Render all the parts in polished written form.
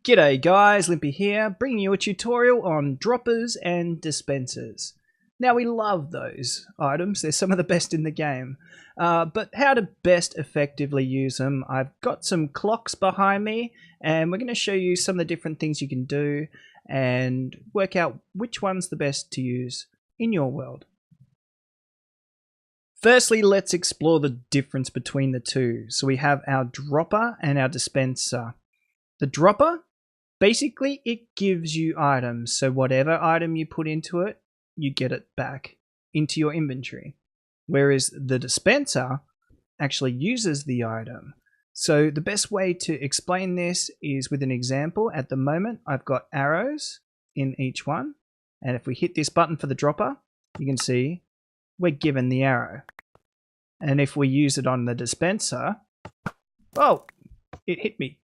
G'day guys, Lympy here, bringing you a tutorial on droppers and dispensers. Now we love those items, they're some of the best in the game. But how to best effectively use them, I've got some clocks behind me and we're going to show you some of the different things you can do and work out which one's the best to use in your world. Firstly, let's explore the difference between the two. So we have our dropper and our dispenser. The dropper, basically it gives you items, so whatever item you put into it, you get it back into your inventory. Whereas the dispenser actually uses the item. So the best way to explain this is with an example. At the moment, I've got arrows in each one, and if we hit this button for the dropper, you can see we're given the arrow. And if we use it on the dispenser, oh, it hit me.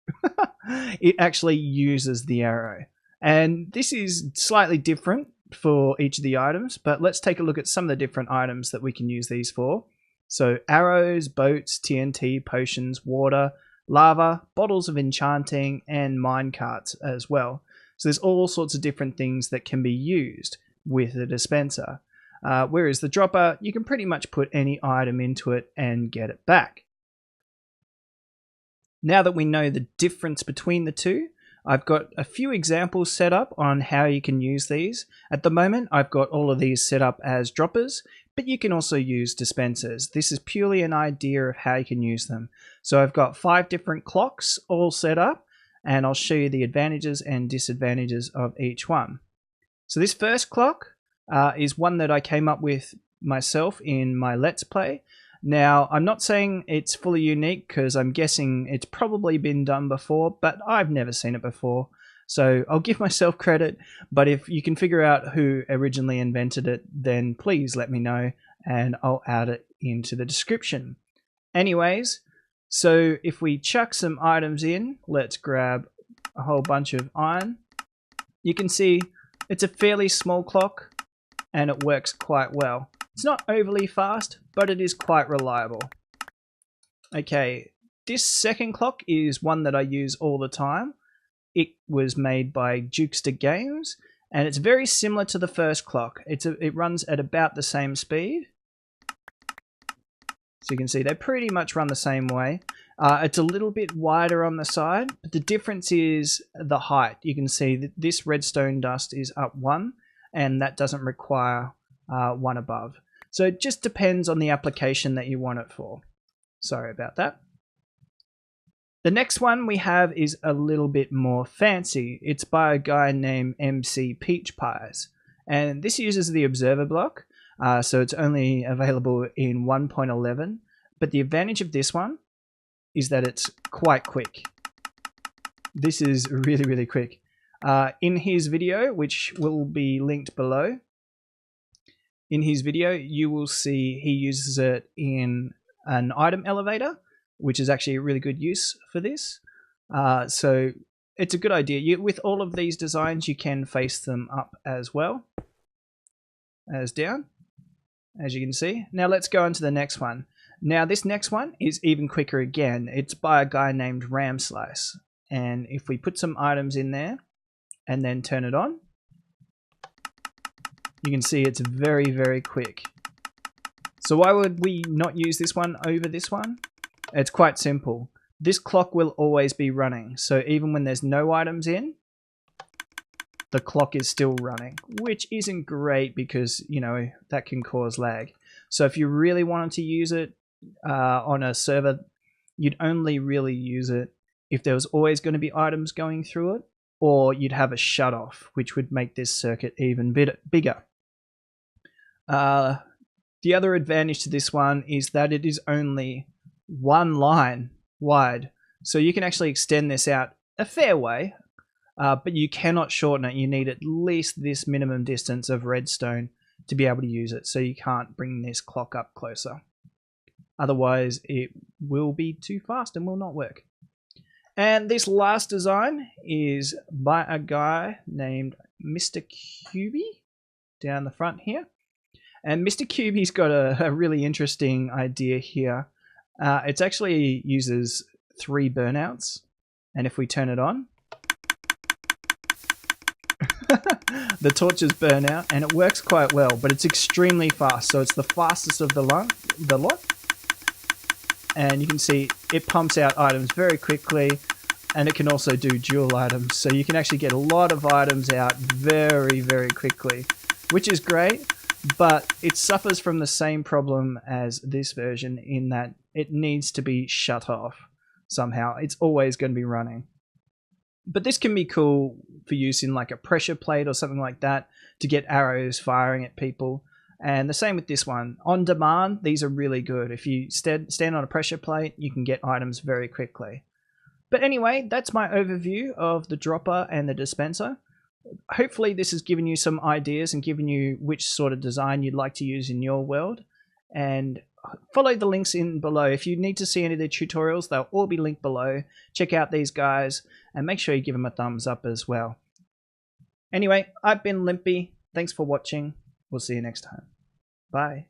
It actually uses the arrow. And this is slightly different for each of the items, but let's take a look at some of the different items that we can use these for. So arrows, boats, TNT, potions, water, lava, bottles of enchanting, and mine carts as well. So there's all sorts of different things that can be used with the dispenser. Whereas the dropper, you can pretty much put any item into it and get it back. Now that we know the difference between the two, I've got a few examples set up on how you can use these. At the moment, I've got all of these set up as droppers, but you can also use dispensers. This is purely an idea of how you can use them. So I've got 5 different clocks all set up, and I'll show you the advantages and disadvantages of each one. So this first clock is one that I came up with myself in my Let's Play. Now, I'm not saying it's fully unique because I'm guessing it's probably been done before, but I've never seen it before. So I'll give myself credit, but if you can figure out who originally invented it, then please let me know and I'll add it into the description. Anyways, so if we chuck some items in, let's grab a whole bunch of iron. You can see it's a fairly small clock and it works quite well. It's not overly fast, but it is quite reliable. Okay, this second clock is one that I use all the time. It was made by Dukester Games, and it's very similar to the first clock. It runs at about the same speed. So you can see they pretty much run the same way. It's a little bit wider on the side, but the difference is the height. You can see that this redstone dust is up 1, and that doesn't require 1 above. So it just depends on the application that you want it for. Sorry about that. The next one we have is a little bit more fancy. It's by a guy named MC Peach Pies. And this uses the observer block. So it's only available in 1.11. But the advantage of this one is that it's quite quick. This is really, really quick. In his video, which will be linked below, in his video, you will see he uses it in an item elevator, which is actually a really good use for this. So it's a good idea. With all of these designs, you can face them up as well as down, as you can see. Now let's go on to the next one. Now this next one is even quicker again. It's by a guy named Ram Slice. And if we put some items in there and then turn it on, you can see it's very, very quick. So why would we not use this one over this one? It's quite simple. This clock will always be running. So even when there's no items in, the clock is still running, which isn't great because, you know, that can cause lag. So if you really wanted to use it on a server, you'd only really use it if there was always going to be items going through it, or you'd have a shut off, which would make this circuit even bigger. The other advantage to this one is that it is only 1 line wide. So you can actually extend this out a fair way, but you cannot shorten it. You need at least this minimum distance of redstone to be able to use it. So you can't bring this clock up closer. Otherwise, it will be too fast and will not work. And this last design is by a guy named Mr. Cubey down the front here. And Mr. Cubey's got a really interesting idea here. It actually uses 3 burnouts. And if we turn it on, the torches burn out, and it works quite well, but it's extremely fast. So it's the fastest of the lot. And you can see it pumps out items very quickly, and it can also do dual items. So you can actually get a lot of items out very, very quickly, which is great, but it suffers from the same problem as this version in that it needs to be shut off somehow. It's always going to be running. But this can be cool for use in like a pressure plate or something like that to get arrows firing at people. And the same with this one. On demand, these are really good. If you stand on a pressure plate, you can get items very quickly. But anyway, that's my overview of the dropper and the dispenser. Hopefully this has given you some ideas and given you which sort of design you'd like to use in your world. And follow the links in below. If you need to see any of the tutorials, they'll all be linked below. Check out these guys and make sure you give them a thumbs up as well. Anyway, I've been Lympy. Thanks for watching. We'll see you next time. Bye.